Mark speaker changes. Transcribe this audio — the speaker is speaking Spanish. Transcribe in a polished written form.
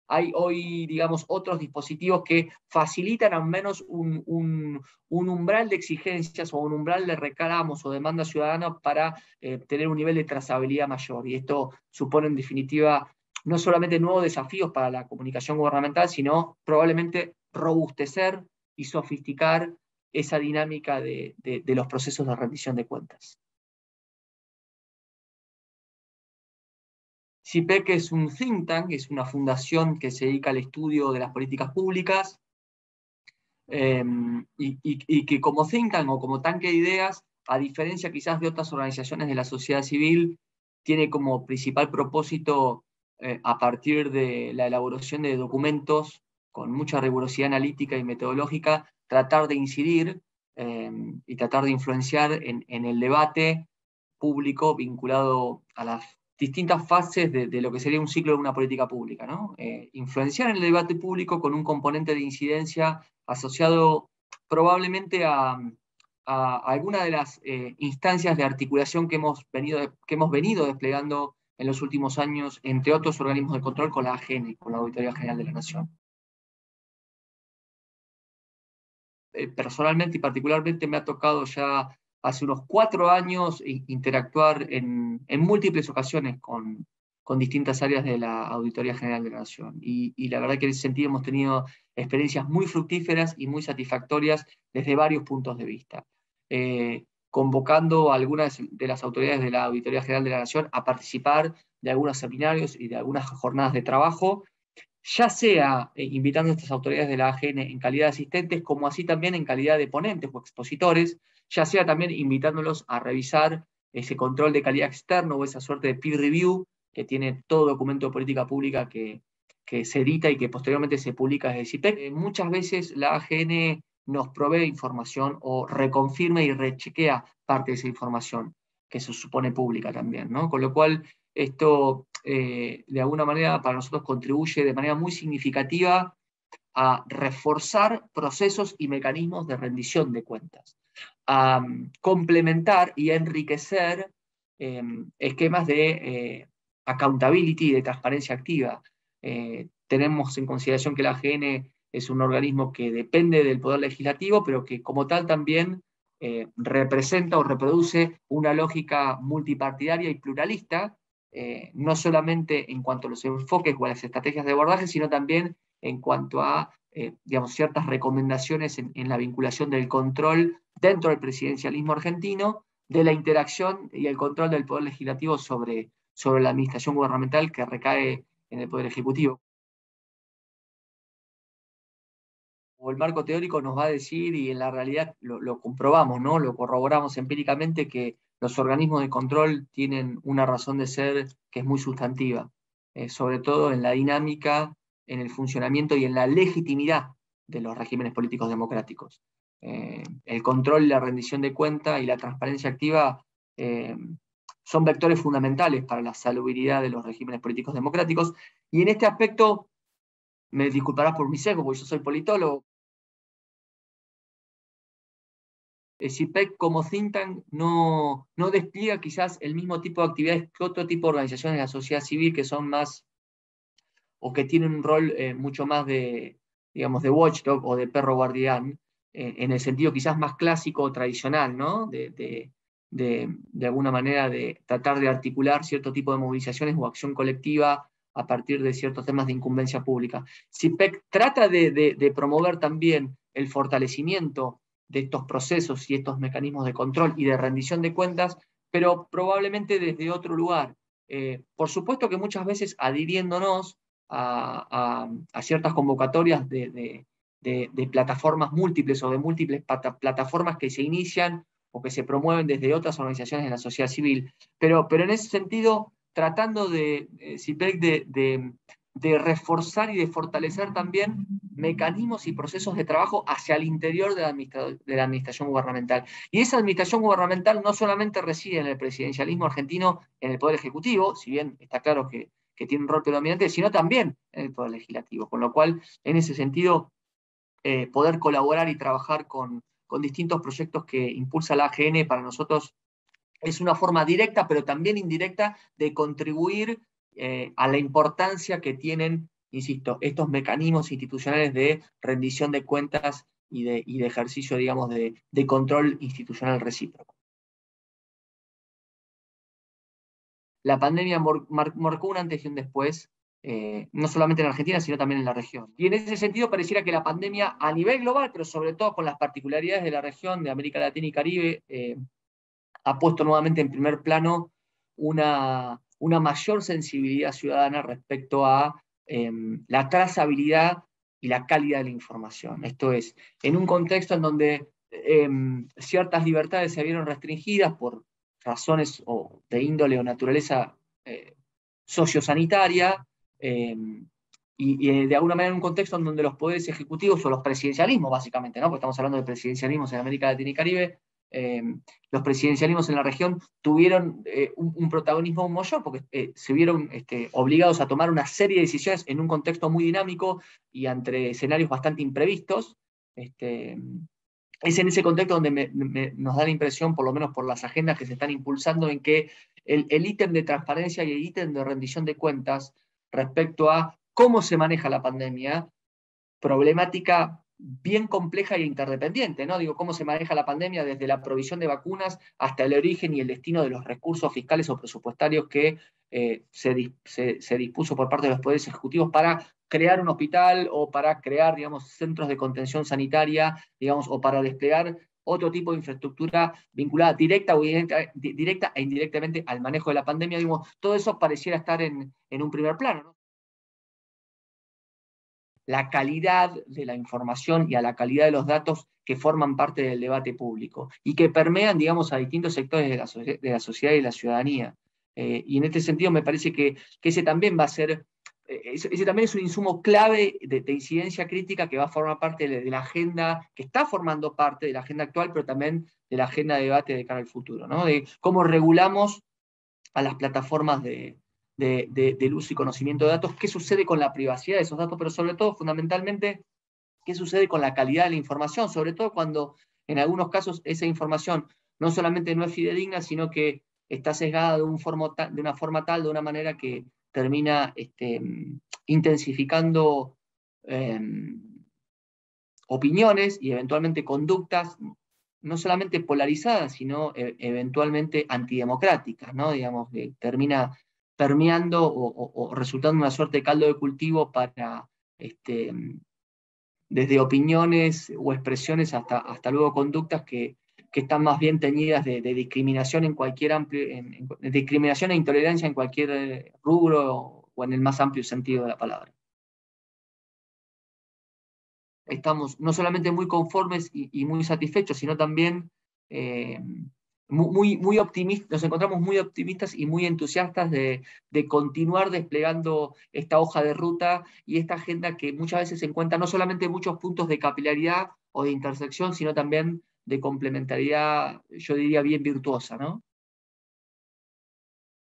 Speaker 1: hay hoy, digamos, otros dispositivos que facilitan al menos un umbral de exigencias o un umbral de reclamos o demandas ciudadanas para tener un nivel de trazabilidad mayor. Y esto supone, en definitiva, no solamente nuevos desafíos para la comunicación gubernamental, sino probablemente robustecer y sofisticar esa dinámica de los procesos de rendición de cuentas. CIPEC es un think tank, es una fundación que se dedica al estudio de las políticas públicas y que como think tank o como tanque de ideas, a diferencia quizás de otras organizaciones de la sociedad civil, tiene como principal propósito, a partir de la elaboración de documentos con mucha rigurosidad analítica y metodológica, tratar de incidir y tratar de influenciar en el debate público vinculado a las distintas fases de lo que sería un ciclo de una política pública, ¿no? Influenciar en el debate público con un componente de incidencia asociado probablemente a alguna de las instancias de articulación que hemos venido desplegando en los últimos años, entre otros organismos de control, con la AGN, con la Auditoría General de la Nación. Personalmente y particularmente me ha tocado ya hace unos 4 años interactuar en múltiples ocasiones con distintas áreas de la Auditoría General de la Nación. Y la verdad que en ese sentido hemos tenido experiencias muy fructíferas y muy satisfactorias desde varios puntos de vista. Convocando a algunas de las autoridades de la Auditoría General de la Nación a participar de algunos seminarios y de algunas jornadas de trabajo, ya sea invitando a estas autoridades de la AGN en calidad de asistentes, como así también en calidad de ponentes o expositores, ya sea también invitándolos a revisar ese control de calidad externo o esa suerte de peer review que tiene todo documento de política pública que se edita y que posteriormente se publica desde CIPEC. Muchas veces la AGN nos provee información o reconfirma y rechequea parte de esa información que se supone pública también, ¿no? Con lo cual, esto de alguna manera para nosotros contribuye de manera muy significativa a reforzar procesos y mecanismos de rendición de cuentas, a complementar y a enriquecer esquemas de accountability, de transparencia activa. Tenemos en consideración que la AGN es un organismo que depende del Poder Legislativo, pero que como tal también representa o reproduce una lógica multipartidaria y pluralista, no solamente en cuanto a los enfoques o a las estrategias de abordaje, sino también en cuanto a digamos, ciertas recomendaciones en la vinculación del control dentro del presidencialismo argentino, de la interacción y el control del Poder Legislativo sobre la administración gubernamental que recae en el Poder Ejecutivo. O el marco teórico nos va a decir, y en la realidad lo comprobamos, ¿no? Lo corroboramos empíricamente, que los organismos de control tienen una razón de ser que es muy sustantiva, sobre todo en la dinámica, en el funcionamiento y en la legitimidad de los regímenes políticos democráticos. El control y la rendición de cuenta y la transparencia activa son vectores fundamentales para la salubridad de los regímenes políticos democráticos, y en este aspecto, me disculparás por mi sesgo, porque yo soy politólogo. CIPEC como think tank no despliega quizás el mismo tipo de actividades que otro tipo de organizaciones de la sociedad civil que son más, o que tienen un rol mucho más de, digamos, de watchdog o de perro guardián, en el sentido quizás más clásico o tradicional, ¿no? De alguna manera de tratar de articular cierto tipo de movilizaciones o acción colectiva a partir de ciertos temas de incumbencia pública. CIPEC trata de promover también el fortalecimiento de estos procesos y estos mecanismos de control y de rendición de cuentas, pero probablemente desde otro lugar. Por supuesto que muchas veces adhiriéndonos a ciertas convocatorias de plataformas múltiples o de múltiples plataformas que se inician o que se promueven desde otras organizaciones de la sociedad civil. Pero en ese sentido, tratando de CIPEC de reforzar y de fortalecer también mecanismos y procesos de trabajo hacia el interior de la administración gubernamental. Y esa administración gubernamental no solamente reside en el presidencialismo argentino, en el Poder Ejecutivo, si bien está claro que tiene un rol predominante, sino también en el Poder Legislativo. Con lo cual, en ese sentido, poder colaborar y trabajar con distintos proyectos que impulsa la AGN para nosotros es una forma directa, pero también indirecta, de contribuir a la importancia que tienen insisto, estos mecanismos institucionales de rendición de cuentas y de ejercicio, digamos, de control institucional recíproco. La pandemia marcó un antes y un después, no solamente en Argentina, sino también en la región. Y en ese sentido pareciera que la pandemia a nivel global, pero sobre todo con las particularidades de la región de América Latina y Caribe, ha puesto nuevamente en primer plano una mayor sensibilidad ciudadana respecto a la trazabilidad y la calidad de la información. Esto es, en un contexto en donde ciertas libertades se vieron restringidas por razones de índole o naturaleza sociosanitaria, y de alguna manera en un contexto en donde los poderes ejecutivos o los presidencialismos, básicamente, ¿no? Porque estamos hablando de presidencialismos en América Latina y Caribe, los presidencialismos en la región tuvieron un protagonismo mayor porque se vieron obligados a tomar una serie de decisiones en un contexto muy dinámico y ante escenarios bastante imprevistos. Es en ese contexto donde nos da la impresión, por lo menos por las agendas que se están impulsando, en que el ítem de transparencia y el ítem de rendición de cuentas respecto a cómo se maneja la pandemia, problemática bien compleja e interdependiente, ¿no? Digo, cómo se maneja la pandemia desde la provisión de vacunas hasta el origen y el destino de los recursos fiscales o presupuestarios que se dispuso por parte de los poderes ejecutivos para crear un hospital o para crear, digamos, centros de contención sanitaria, digamos, o para desplegar otro tipo de infraestructura vinculada directa e indirectamente al manejo de la pandemia. Digamos, todo eso pareciera estar en un primer plano, ¿no? La calidad de la información y a la calidad de los datos que forman parte del debate público y que permean, digamos, a distintos sectores de la sociedad y de la ciudadanía. Y en este sentido me parece que ese también va a ser, ese también es un insumo clave de incidencia crítica que va a formar parte de la agenda, que está formando parte de la agenda actual, pero también de la agenda de debate de cara al futuro, ¿no? De cómo regulamos a las plataformas del uso y conocimiento de datos, qué sucede con la privacidad de esos datos, pero sobre todo, fundamentalmente, qué sucede con la calidad de la información, sobre todo cuando en algunos casos esa información no solamente no es fidedigna, sino que está sesgada de una forma tal, de una manera que termina intensificando eh, opiniones y eventualmente conductas no solamente polarizadas, sino eventualmente antidemocráticas, ¿no? Digamos, que termina permeando o resultando una suerte de caldo de cultivo para, desde opiniones o expresiones hasta luego conductas que están más bien teñidas de discriminación en cualquier de discriminación e intolerancia en cualquier rubro o en el más amplio sentido de la palabra. Estamos no solamente muy conformes y muy satisfechos, sino también muy optimistas, nos encontramos muy optimistas y muy entusiastas de continuar desplegando esta hoja de ruta y esta agenda que muchas veces encuentra no solamente muchos puntos de capilaridad o de intersección, sino también de complementariedad, yo diría, bien virtuosa, ¿no?